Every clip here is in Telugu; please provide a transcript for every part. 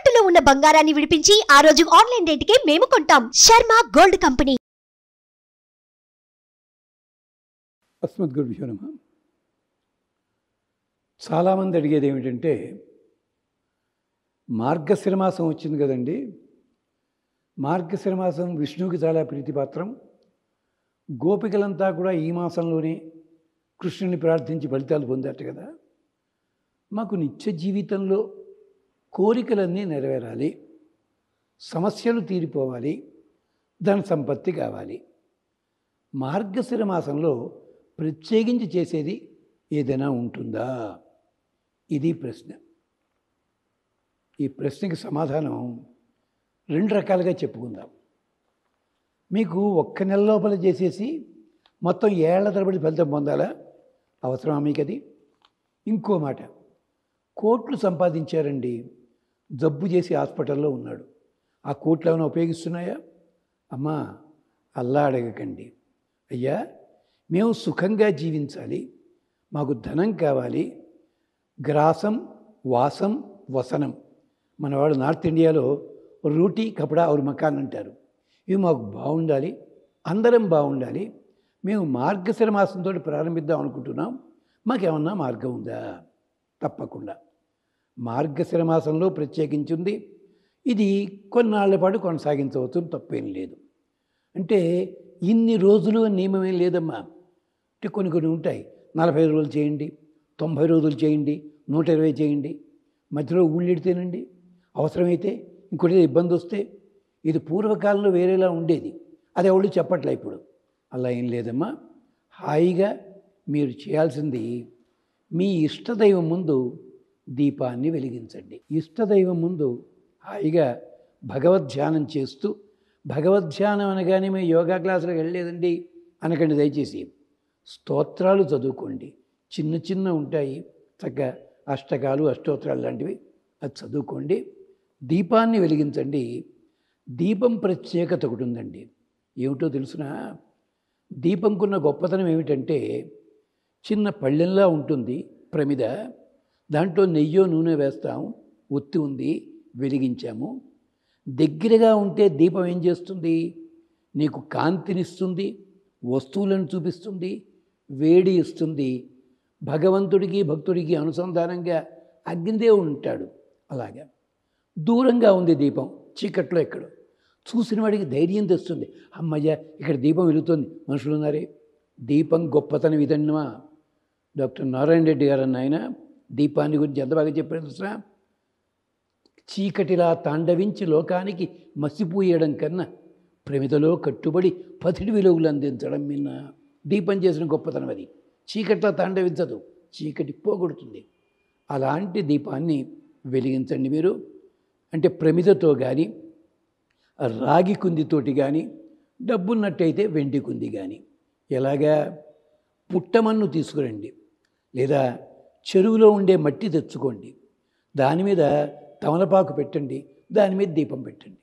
తాకట్టులో ఉన్న బంగారాన్ని విడిపించి ఆ రోజు ఆన్లైన్ రేటుకే మేము కొంటాం. Sharma gold company. అస్మద్గురుభ్యో నమః. చాలామంది అడిగేది ఏమిటంటే, మార్గశిర మాసం వచ్చింది కదండి, మార్గశిర మాసం విష్ణువుకి చాలా ప్రీతిపాత్రం. గోపికలంతా కూడా ఈ మాసంలోనే కృష్ణుని ప్రార్థించి ఫలితాలు పొందారట కదా. మాకు నిత్య జీవితంలో కోరికలన్నీ నెరవేరాలి, సమస్యలు తీరిపోవాలి, ధన సంపత్తి కావాలి. మార్గశిర మాసంలో ప్రత్యేకించి చేసేది ఏదైనా ఉంటుందా? ఇది ప్రశ్న. ఈ ప్రశ్నకి సమాధానం రెండు రకాలుగా చెప్పుకుందాం. మీకు ఒక్క నెల లోపల చేసేసి మొత్తం ఏళ్ల తరబడి ఫలితం పొందాలా? అవసరమా మీకు అది? ఇంకో మాట, కోట్లు సంపాదించారండి, జబ్బు చేసి హాస్పిటల్లో ఉన్నాడు, ఆ కోట్లు ఏమైనా ఉపయోగిస్తున్నాయా? అమ్మా, అల్లా అడగకండి. అయ్యా, మేము సుఖంగా జీవించాలి, మాకు ధనం కావాలి, గ్రాసం వాసం వసనం, మనవాడు నార్త్ ఇండియాలో రోటీ కపడా और మకాన్ అంటారు. ఇవి మాకు బాగుండాలి, అందరం బాగుండాలి, మేము మార్గశిర మాసంతో ప్రారంభిద్దాం అనుకుంటున్నాం, మాకేమన్నా మార్గం ఉందా? తప్పకుండా మార్గశిర మాసంలో ప్రత్యేకించింది. ఇది కొన్నాళ్ల పాటు కొనసాగించవచ్చు, తప్పేం లేదు. అంటే ఇన్ని రోజులు నియమం ఏం లేదమ్మా. అంటే కొన్ని ఉంటాయి. 45 రోజులు చేయండి, 90 రోజులు చేయండి, 120 చేయండి, మధ్యలో ఊళ్ళెడితేనండి, అవసరమైతే ఇంకోటి ఇబ్బంది వస్తే. ఇది పూర్వకాలంలో వేరేలా ఉండేది, అది ఎవరు చెప్పట్లే ఇప్పుడు. అలా ఏం లేదమ్మా. హాయిగా మీరు చేయాల్సింది, మీ ఇష్టదైవం ముందు దీపాన్ని వెలిగించండి. ఇష్టదైవం ముందు హాయిగా భగవద్ధ్యానం చేస్తూ, భగవద్ధ్యానం అనగానే మేము యోగా క్లాసులకు వెళ్ళలేదండి అనకండి దయచేసి. స్తోత్రాలు చదువుకోండి, చిన్న చిన్న ఉంటాయి, చక్కగా అష్టకాలు అష్టోత్తరాలు లాంటివి, అది చదువుకోండి. దీపాన్ని వెలిగించండి. దీపం ప్రత్యేకత ఒకటి ఉందండి. ఏమిటో తెలుసునా? దీపంకున్న గొప్పతనం ఏమిటంటే, చిన్న పళ్ళెంలా ఉంటుంది ప్రమిద, దాంట్లో నెయ్యో నూనె వేస్తాం, ఒత్తి ఉంది, వెలిగించాము. దగ్గరగా ఉంటే దీపం ఏం చేస్తుంది? నీకు కాంతినిస్తుంది, వస్తువులను చూపిస్తుంది, వేడి ఇస్తుంది, భగవంతుడికి భక్తుడికి అనుసంధానంగా అగ్నిదేవుడు ఉంటాడు. అలాగా దూరంగా ఉంది దీపం, చీకట్లో ఎక్కడో, చూసిన వాడికి ధైర్యం తెస్తుంది. అమ్మయ్య, ఇక్కడ దీపం వెలుగుతుంది, మనుషులు ఉన్నారే. దీపం గొప్పతనం ఇదన్నమా. డాక్టర్ నారాయణ రెడ్డి గారు అన్న ఆయన దీపాన్ని గురించి ఎంత బాగా చెప్పారు తెలుసా? చీకటిలా తాండవించి లోకానికి మసిపోయడం కన్నా ప్రమిదలో కట్టుబడి పతిడి వెలుగులు అందించడం మిన్న దీపం చేసిన గొప్పతనం అది. చీకట్లా తాండవించదు, చీకటి పోగొడుతుంది. అలాంటి దీపాన్ని వెలిగించండి మీరు. అంటే ప్రమిదతో కానీ, రాగి కుందితోటి కానీ, డబ్బున్నట్టయితే వెండి కుంది కానీ. ఎలాగా? పుట్టమన్ను తీసుకురండి, లేదా చెరువులో ఉండే మట్టి తెచ్చుకోండి, దాని మీద తమలపాకు పెట్టండి, దాని మీద దీపం పెట్టండి.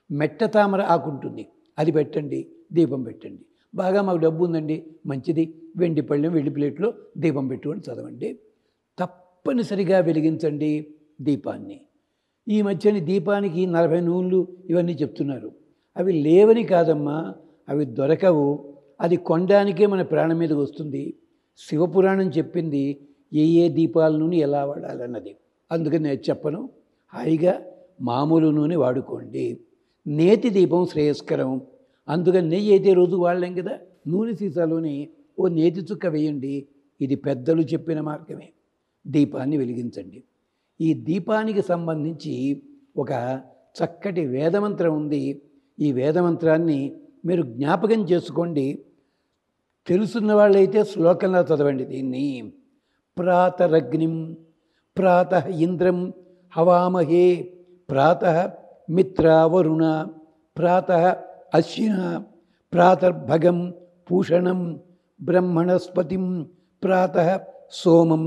మెట్ట తామర ఆకుంటుంది, అది పెట్టండి, దీపం పెట్టండి. బాగా మాకు డబ్బు ఉందండి, మంచిది, వెండి పళ్ళెం వెండి ప్లేట్లో దీపం పెట్టుకొని చదవండి. తప్పనిసరిగా వెలిగించండి దీపాన్ని. ఈ మధ్యని దీపానికి 40 నూనెలు ఇవన్నీ చెప్తున్నారు. అవి లేవని కాదమ్మా, అవి దొరకవు. అది కొనడానికే మన ప్రాణం మీదకి వస్తుంది. శివపురాణం చెప్పింది ఏ దీపాల నూనె ఎలా వాడాలన్నది. అందుకని నేను చెప్పను, హాయిగా మామూలు నూనె వాడుకోండి. నేతి దీపం శ్రేయస్కరం, అందుకని నెయ్యి అయితే రోజు వాడలేం కదా, నూనె సీసాలోని ఓ నేతి చుక్క వేయండి. ఇది పెద్దలు చెప్పిన మార్గమే. దీపాన్ని వెలిగించండి. ఈ దీపానికి సంబంధించి ఒక చక్కటి వేదమంత్రం ఉంది. ఈ వేదమంత్రాన్ని మీరు జ్ఞాపకం చేసుకోండి. తెలుసున్న వాళ్ళైతే శ్లోకంలో చదవండి దీన్ని. ప్రాతరగ్నిం ప్రాతః ఇంద్రం హవామహే ప్రాతః మిత్రావరుణ ప్రాతః అశ్విన ప్రాతర్భగం పూషణం బ్రహ్మణస్పతిం ప్రాతః సోమం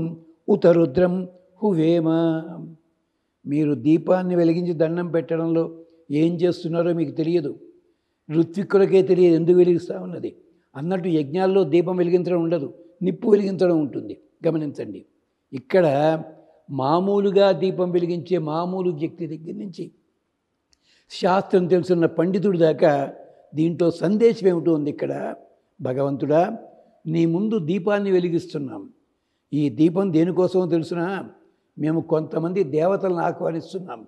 ఉత రుద్రం హువేమ. మీరు దీపాన్ని వెలిగించి దండం పెట్టడంలో ఏం చేస్తున్నారో మీకు తెలియదు, ఋత్విక్కులకే తెలియదు ఎందుకు వెలిగిస్తూ ఉన్నది. అన్నట్టు యజ్ఞాల్లో దీపం వెలిగించడం ఉండదు, నిప్పు వెలిగించడం ఉంటుంది. గమనించండి, ఇక్కడ మామూలుగా దీపం వెలిగించే మామూలు వ్యక్తి దగ్గర నుంచి శాస్త్రం తెలుసున్న పండితుడి దాకా దీంట్లో సందేశం ఏమిటో ఉంది ఇక్కడ. భగవంతుడా, నీ ముందు దీపాన్ని వెలిగిస్తున్నాం. ఈ దీపం దేనికోసమో తెలుసునా? మేము కొంతమంది దేవతలను ఆహ్వానిస్తున్నాం,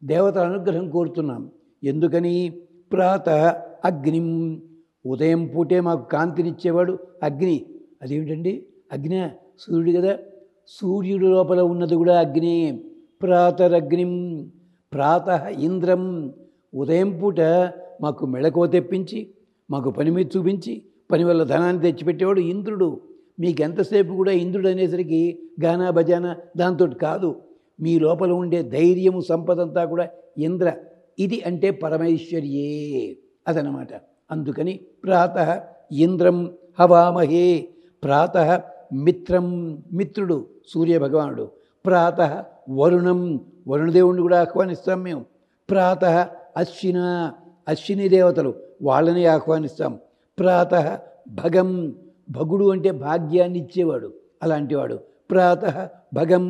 దేవతల అనుగ్రహం కోరుతున్నాం. ఎందుకని? ప్రాతః అగ్నిం, ఉదయం పూటే మాకు కాంతినిచ్చేవాడు అగ్ని. అదేమిటండి అగ్ని? సూర్యుడు కదా, సూర్యుడు లోపల ఉన్నది కూడా అగ్ని. ప్రాతరగ్నిం, ప్రాతః ఇంద్రం, ఉదయం పూట మాకు మెళకువ తెప్పించి మాకు పని మీద చూపించి పని వల్ల ధనాన్ని తెచ్చిపెట్టేవాడు ఇంద్రుడు. మీకు ఎంతసేపు కూడా ఇంద్రుడు అనేసరికి గానా భజానా దాంతో కాదు, మీ లోపల ఉండే ధైర్యము సంపదంతా కూడా ఇంద్ర. ఇది అంటే పరమేశ్వర్యే అదనమాట. అందుకని ప్రాతః ఇంద్రం హవామహే, ప్రాతః మిత్రం, మిత్రుడు సూర్యభగవానుడు. ప్రాతః వరుణం, వరుణదేవుడిని కూడా ఆహ్వానిస్తాం మేము. ప్రాతః అశ్విన, అశ్విని దేవతలు వాళ్ళని ఆహ్వానిస్తాం. ప్రాతః భగం, భగుడు అంటే భాగ్యాన్ని ఇచ్చేవాడు, అలాంటివాడు. ప్రాతః భగం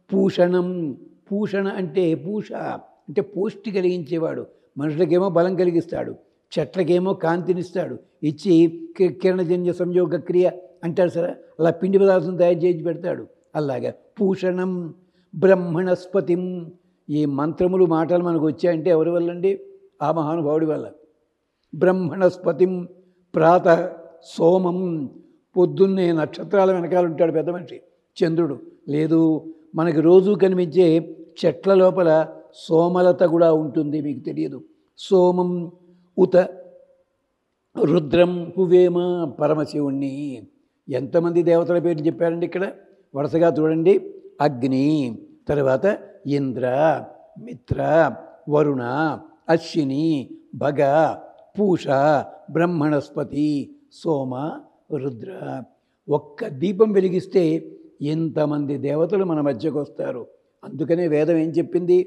పూషణం, పూషణ అంటే పూష అంటే పుష్టి కలిగించేవాడు. మనుషులకేమో బలం కలిగిస్తాడు, చెట్లకేమో కాంతినిస్తాడు, ఇచ్చి కిరణజన్య సంయోగ క్రియ అంటారు సరే, అలా పిండి పదార్థం తయారు చేసి పెడతాడు. అలాగా పూషణం. బ్రహ్మణస్పతిం, ఈ మంత్రములు మాటలు మనకు వచ్చాయంటే ఎవరి వల్ల అండి? ఆ మహానుభావుడి వల్ల. బ్రహ్మణస్పతిం ప్రాతః సోమం, పొద్దున్నే నక్షత్రాల వెనకాల ఉంటాడు పెద్ద మనిషి చంద్రుడు. లేదు, మనకి రోజు కనిపించే చెట్ల లోపల సోమలత కూడా ఉంటుంది, మీకు తెలియదు. సోమం ఉత రుద్రం హువేమ, పరమశివుణ్ణి. ఎంతమంది దేవతల పేర్లు చెప్పారండి ఇక్కడ వరుసగా చూడండి. అగ్ని, తర్వాత ఇంద్ర, మిత్ర, వరుణ, అశ్విని, భగ, పూష, బ్రహ్మణస్పతి, సోమ, రుద్ర. ఒక్క దీపం వెలిగిస్తే ఎంతమంది దేవతలు మన మధ్యకు వస్తారు. అందుకనే వేదం ఏం చెప్పింది?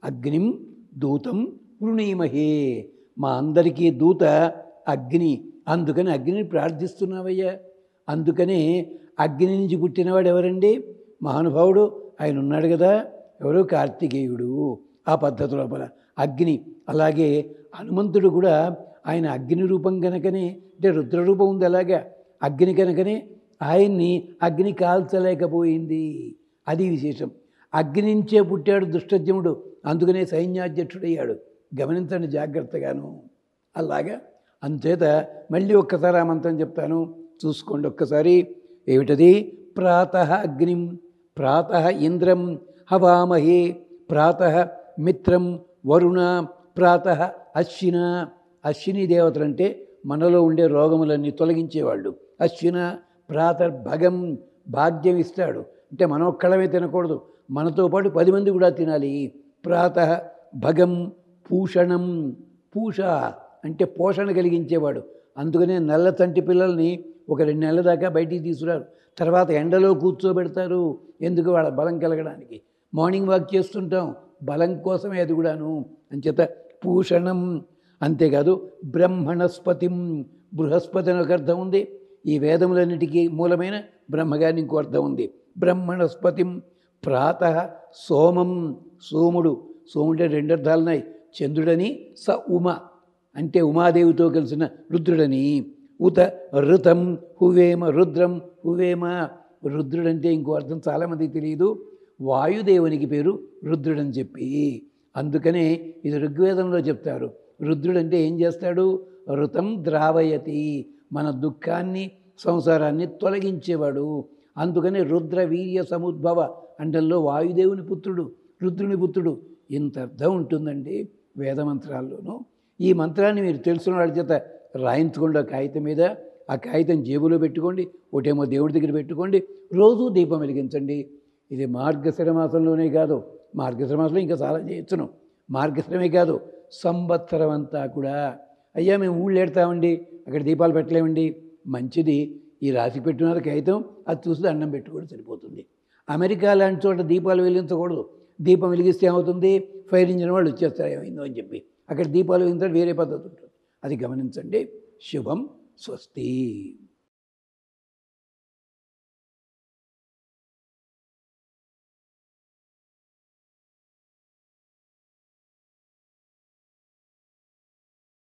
అగ్నిం దూతం వృణీమహే, మా అందరికీ దూత అగ్ని. అందుకని అగ్నిని ప్రార్థిస్తున్నావయ్యా. అందుకనే అగ్ని నుంచి పుట్టినవాడు ఎవరండి? మహానుభావుడు ఆయన ఉన్నాడు కదా, ఎవరు? కార్తికేయుడు. ఆ పద్ధతి లోపల అగ్ని. అలాగే హనుమంతుడు కూడా ఆయన అగ్ని రూపం కనుకనే, అంటే రుద్రరూపం ఉంది అలాగా, అగ్ని కనుకనే ఆయన్ని అగ్ని కాల్చలేకపోయింది. అది విశేషం. అగ్ని నుంచే పుట్టాడు దుష్టజముడు, అందుకనే సైన్యాధ్యక్షుడయ్యాడు. గమనించండి జాగ్రత్తగాను. అలాగా అంచేత మళ్ళీ ఒక్కసారి ఆ మంత్రం చెప్తాను, చూసుకోండి ఒక్కసారి. ఏమిటది? ప్రాతః అగ్నిం, ప్రాతః ఇంద్రం హవామహే, ప్రాతః మిత్రం వరుణ, ప్రాతః అశ్విన. అశ్విని దేవతలంటే మనలో ఉండే రోగములన్నీ తొలగించేవాళ్ళు. అశ్విన. ప్రాతర్భగం, భాగ్యం ఇస్తాడు. అంటే మనం ఒక్కడమే తినకూడదు, మనతో పాటు 10 మంది కూడా తినాలి. ప్రాతః భగం పూషణం, పూష అంటే పోషణ కలిగించేవాడు. అందుకనే నల్ల తంటి పిల్లల్ని ఒక 2 నెలల దాకా బయటికి తీసుకురారు, తర్వాత ఎండలో కూర్చోబెడతారు. ఎందుకు? వాళ్ళ బలం కలగడానికి. మార్నింగ్ వాక్ చేస్తుంటాం, బలం కోసమే అది కూడాను. అంచేత పూషణం. అంతేకాదు బ్రహ్మణస్పతిం, బృహస్పతి అని ఒక అర్థం ఉంది. ఈ వేదములన్నిటికీ మూలమైన బ్రహ్మగారిని ఇంకో అర్థం ఉంది. బ్రహ్మణస్పతిం. ప్రాతః సోమం, సోముడు. సోముడే 2 అర్థాలు ఉన్నాయి, చంద్రుడని, స ఉమ అంటే ఉమాదేవితో కలిసిన రుద్రుడని. ఉత ఋతం హువేమ, రుద్రం హువేమ. రుద్రుడంటే ఇంకో అర్థం చాలామందికి తెలియదు, వాయుదేవునికి పేరు రుద్రుడని చెప్పి. అందుకనే ఇది ఋగ్వేదంలో చెప్తారు. రుద్రుడంటే ఏం చేస్తాడు? ఋతం ద్రావయతి, మన దుఃఖాన్ని సంసారాన్ని తొలగించేవాడు. అందుకని రుద్ర వీర్య సముద్భవ అండంలో వాయుదేవుని పుత్రుడు, రుద్రుని పుత్రుడు. ఇంత అర్థం ఉంటుందండి వేదమంత్రాల్లోనూ. ఈ మంత్రాన్ని మీరు తెలుసుకున్న వాళ్ళ చేత రాయించుకోండి ఆ కాగితం మీద. ఆ కాగితం జేబులో పెట్టుకోండి, ఒకటేమో దేవుడి దగ్గర పెట్టుకోండి, రోజూ దీపం వెలిగించండి. ఇది మార్గశిర మాసంలోనే కాదు, మార్గశిర మాసంలో ఇంకా చాలా చేయొచ్చును. మార్గశిరమే కాదు, సంవత్సరం అంతా కూడా. అయ్యా మేము ఊళ్ళు ఏడతామండి, అక్కడ దీపాలు పెట్టలేమండి. మంచిది, ఈ రాసి పెట్టినారు కాగితం, అది చూసి దండం పెట్టుకోవడం సరిపోతుంది. అమెరికా లాంటి చోట దీపాలు వెలిగించకూడదు. దీపం వెలిగిస్తే ఏమవుతుంది? ఫైర్ ఇంజిన్ వాళ్ళు వచ్చేస్తారు ఏమైందో అని చెప్పి. అక్కడ దీపాలు వెలిగించడం వేరే పద్ధతి ఉంటుంది, అది గమనించండి. శుభం. స్వస్తి.